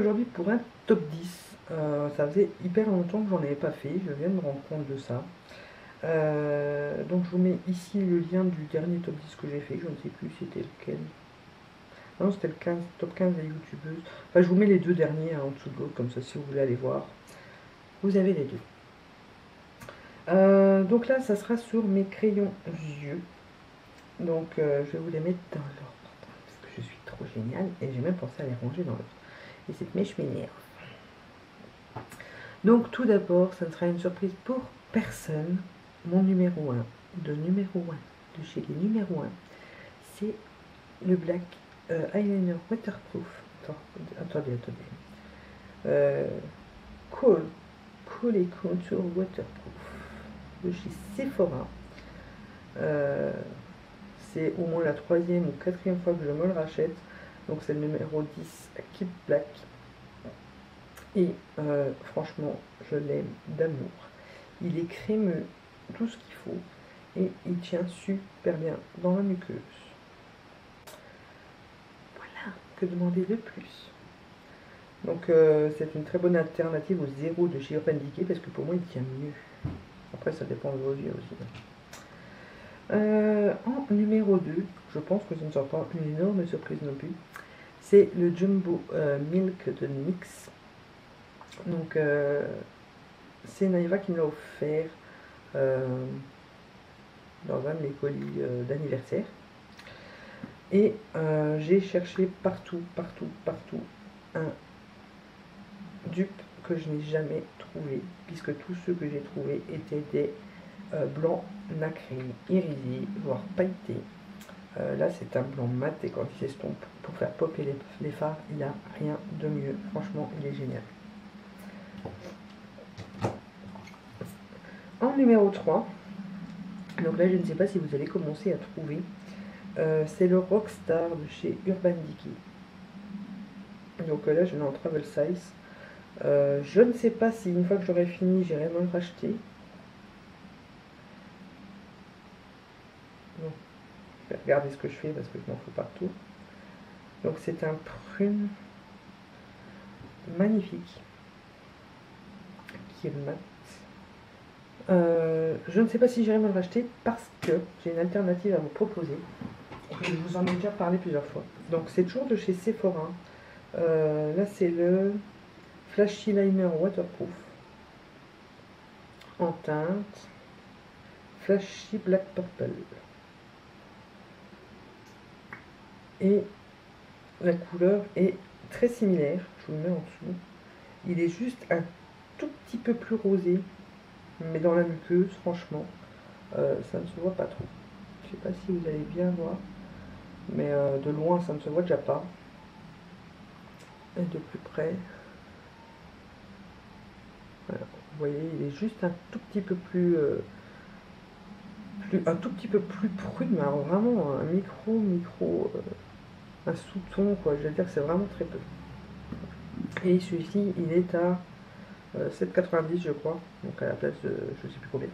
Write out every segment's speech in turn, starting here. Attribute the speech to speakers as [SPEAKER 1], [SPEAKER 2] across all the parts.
[SPEAKER 1] aujourd'hui pour un top 10. Ça faisait hyper longtemps que j'en avais pas fait, je viens de me rendre compte de ça. Donc je vous mets ici le lien du dernier top 10 que j'ai fait, je ne sais plus c'était lequel. Non, c'était le 15, top 15 des youtubeuses. Enfin, je vous mets les deux derniers en dessous de l'autre, comme ça si vous voulez aller voir, vous avez les deux. Donc là, ça sera sur mes crayons yeux. Donc je vais vous les mettre dans l'ordre, parce que je suis trop géniale et j'ai même pensé à les ranger dans l'ordre. Et cette mèche m'énerve. Donc tout d'abord, ça ne sera une surprise pour personne. Mon numéro 1, de chez les numéros 1, c'est le Black Eyeliner Waterproof. Attendez. Kohl et Contour Waterproof de chez Sephora. C'est au moins la 3e ou 4e fois que je me le rachète. Donc c'est le numéro 10 Keep Black. Et franchement, je l'aime d'amour. Il est crémeux, tout ce qu'il faut. Et il tient super bien dans la muqueuse. Voilà, que demander de plus? Donc c'est une très bonne alternative au zéro de chez Urban Decay, parce que pour moi il tient mieux. Après ça dépend de vos yeux aussi. En numéro 2, je pense que ce ne sera pas une énorme surprise non plus, c'est le Jumbo Milk de NYX. Donc c'est Naïva qui me l'a offert dans un de mes colis d'anniversaire. Et j'ai cherché partout un dupe que je n'ai jamais trouvé, puisque tous ceux que j'ai trouvés étaient des blancs nacrés, irisés, voire pailletés. Là c'est un blanc mat et quand il s'estompe pour faire popper les fards, il n'y a rien de mieux. Franchement, il est génial. En numéro 3, donc là je ne sais pas si vous allez commencer à trouver, c'est le Rockstar de chez Urban Decay. Donc là je l'ai en travel size. Je ne sais pas si une fois que j'aurai fini j'irai me le racheter. Donc, je vais regarder ce que je fais parce que je m'en fous partout. Donc c'est un prune magnifique qui est mat. Je ne sais pas si j'irai me le racheter parce que j'ai une alternative à vous proposer. Je vous en ai déjà parlé plusieurs fois. Donc c'est toujours de chez Sephora. Là c'est le Flashy Liner Waterproof en teinte Flashy Black Purple. Et la couleur est très similaire, je vous le mets en dessous. Il est juste un tout petit peu plus rosé, mais dans la muqueuse, franchement, ça ne se voit pas trop. Je ne sais pas si vous allez bien voir, mais de loin, ça ne se voit déjà pas. Et de plus près, voilà, vous voyez, il est juste un tout petit peu plus, un tout petit peu plus prune, mais alors vraiment un micro, un sous-ton, quoi. Je veux dire que c'est vraiment très peu. Et celui-ci, il est à 7,90 je crois, donc à la place de je sais plus combien.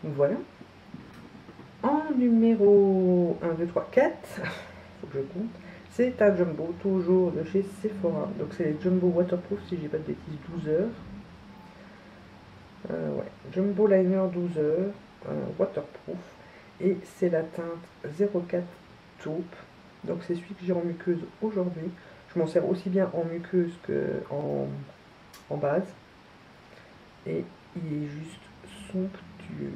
[SPEAKER 1] Donc voilà. En numéro 1, 2, 3, 4, faut que je compte, c'est un jumbo, toujours de chez Sephora. Donc c'est les jumbo waterproof, si j'ai pas de bêtises, 12 heures. Ouais, jumbo liner 12 heures, waterproof. Et c'est la teinte 04 taupe. Donc c'est celui que j'ai en muqueuse aujourd'hui. Je m'en sers aussi bien en muqueuse en base. Et il est juste somptueux.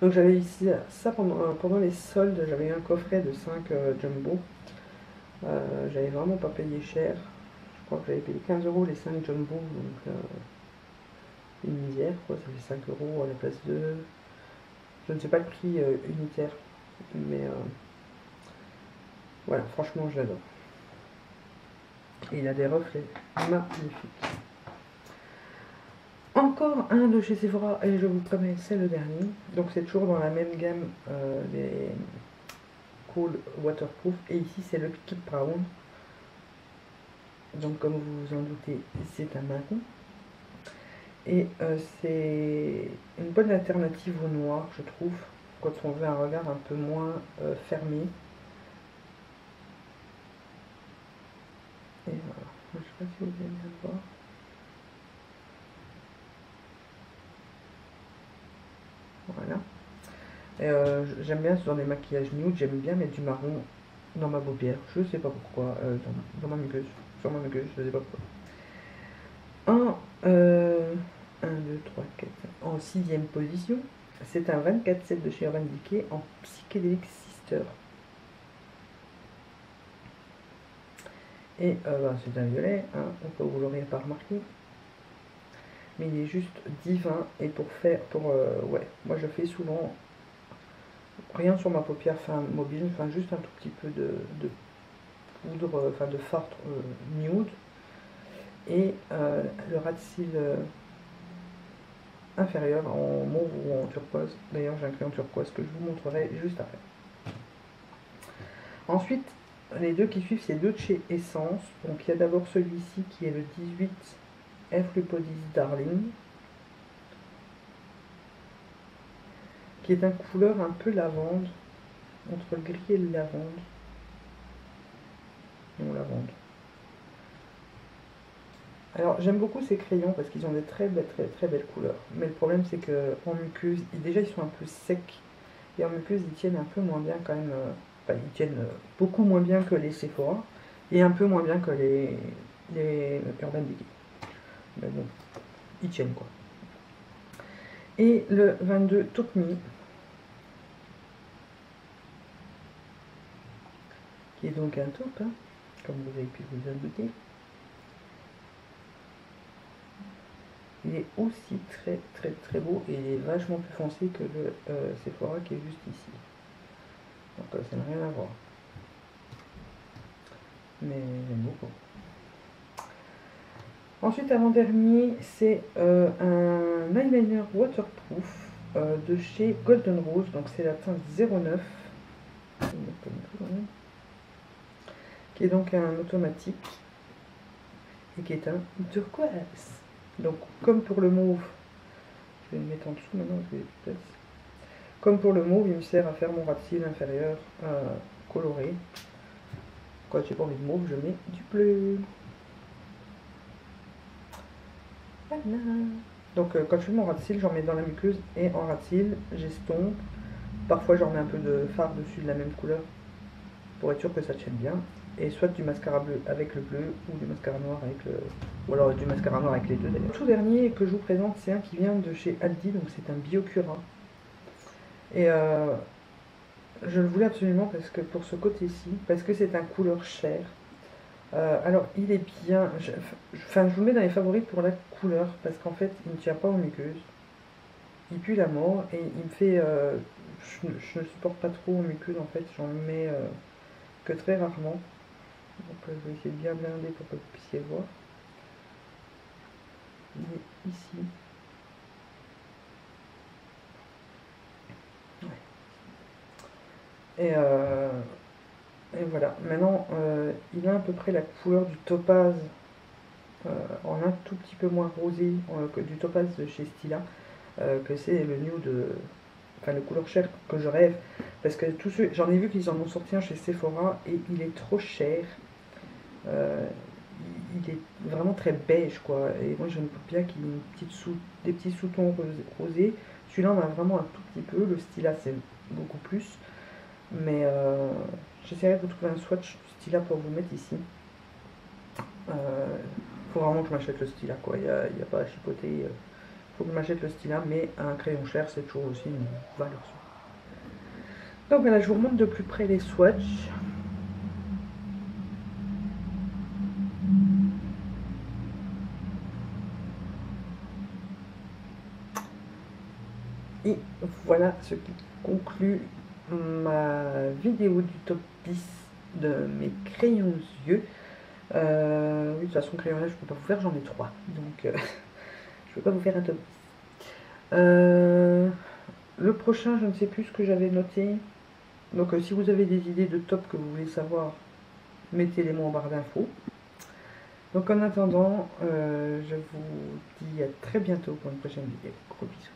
[SPEAKER 1] Donc j'avais ici ça pendant les soldes, j'avais eu un coffret de 5 jumbo. J'avais vraiment pas payé cher. Je crois que j'avais payé 15 € les 5 jumbo, donc une misère quoi, ça fait 5 € à la place de. Je ne sais pas le prix unitaire, mais voilà, franchement je l'adore. Et il a des reflets magnifiques. Encore un de chez Sephora, et je vous promets, c'est le dernier. Donc c'est toujours dans la même gamme, les Kohl Waterproof. Et ici c'est le Keep Brown. Donc comme vous vous en doutez, c'est un marron. Et c'est une bonne alternative au noir, je trouve, quand on veut un regard un peu moins fermé. Et voilà. Je ne sais pas si vous allez bien voir. Voilà. J'aime bien sur des maquillages nude, j'aime bien mettre du marron dans ma paupière. Je sais pas pourquoi. Dans ma muqueuse. Sur ma muqueuse, je sais pas pourquoi. 1, 2, 3, 4, 5. En 6e position, c'est un 24/7 de chez Urban Decay en Psychedelic Sister. Et c'est un violet, hein, vous l'aurez pas remarqué. Mais il est juste divin. Et ouais, moi je fais souvent rien sur ma paupière mobile, juste un tout petit peu de poudre, de fard nude. Et le ras de cils inférieur en mauve ou en turquoise. D'ailleurs, j'ai un crayon turquoise que je vous montrerai juste après. Ensuite, les deux qui suivent, c'est deux de chez Essence. Donc, il y a d'abord celui-ci qui est le 18 Everybody's Darling, qui est un couleur un peu lavande, entre le gris et le lavande. Non, lavande. Alors, j'aime beaucoup ces crayons parce qu'ils ont des très belles couleurs. Mais le problème, c'est qu'en muqueuse, déjà, ils sont un peu secs. Et en muqueuse, ils tiennent un peu moins bien quand même. Enfin, ils tiennent beaucoup moins bien que les Sephora. Et un peu moins bien que les Urban Decay. Mais bon, ils tiennent quoi. Et le 22 Talk Me, qui est donc un taupe, hein, comme vous avez pu vous en douter. Il est aussi très beau et il est vachement plus foncé que le Sephora qui est juste ici. Donc ça n'a rien à voir. Mais j'aime beaucoup. Ensuite, avant-dernier, c'est un eyeliner waterproof de chez Golden Rose. Donc c'est la teinte 09. Qui est donc un automatique. Et qui est un turquoise. Donc comme pour le mauve, je vais le mettre en dessous maintenant parce que j'ai plus de place. Comme pour le mauve, il me sert à faire mon ras de cils inférieur coloré. Quand j'ai pas envie de mauve, je mets du bleu. Voilà. Donc quand je fais mon ras de cils, j'en mets dans la muqueuse et en ras de cils, j'estompe. Parfois j'en mets un peu de fard dessus de la même couleur pour être sûr que ça tienne bien. Et soit du mascara bleu avec le bleu ou du mascara noir avec le... Ou alors du mascara noir avec les deux d'ailleurs. Le tout dernier que je vous présente, c'est un qui vient de chez Aldi, donc c'est un Biocura. Et je le voulais absolument parce que pour ce côté-ci, parce que c'est un couleur chair. Alors il est bien, je vous le mets dans les favoris pour la couleur, parce qu'en fait il ne tient pas aux muqueuses. Il pue la mort et il me fait... je ne supporte pas trop aux muqueuses en fait, j'en mets que très rarement. Donc je vais essayer de bien blinder pour que vous puissiez voir. Il est ici. Ouais. Et voilà. Maintenant, il a à peu près la couleur du topaz, en un tout petit peu moins rosé que du topaz de chez Stila, que c'est le nude, enfin le couleur chair que je rêve. Parce que tous ceux, j'en ai vu qu'ils en ont sorti un chez Sephora et il est trop cher. Il est vraiment très beige quoi. Et moi j'aime bien qu'il y ait des petits sous-tons rosés. Celui-là on a vraiment un tout petit peu. Le Stila c'est beaucoup plus. Mais j'essaierai de trouver un swatch Stila pour vous mettre ici. Faut vraiment que je m'achète le Stila quoi. Il n'y a pas à chipoter. Faut que je m'achète le Stila, mais un crayon cher c'est toujours aussi une valeur sûre. Donc voilà, je vous remonte de plus près les swatchs. Et voilà ce qui conclut ma vidéo du top 10 de mes crayons yeux. Oui, de toute façon, crayon là, je peux pas vous faire, j'en ai 3. Donc, je peux pas vous faire un top 10. Le prochain, je ne sais plus ce que j'avais noté. Donc, si vous avez des idées de top que vous voulez savoir, mettez-les moi en barre d'infos. Donc, en attendant, je vous dis à très bientôt pour une prochaine vidéo. Gros bisous.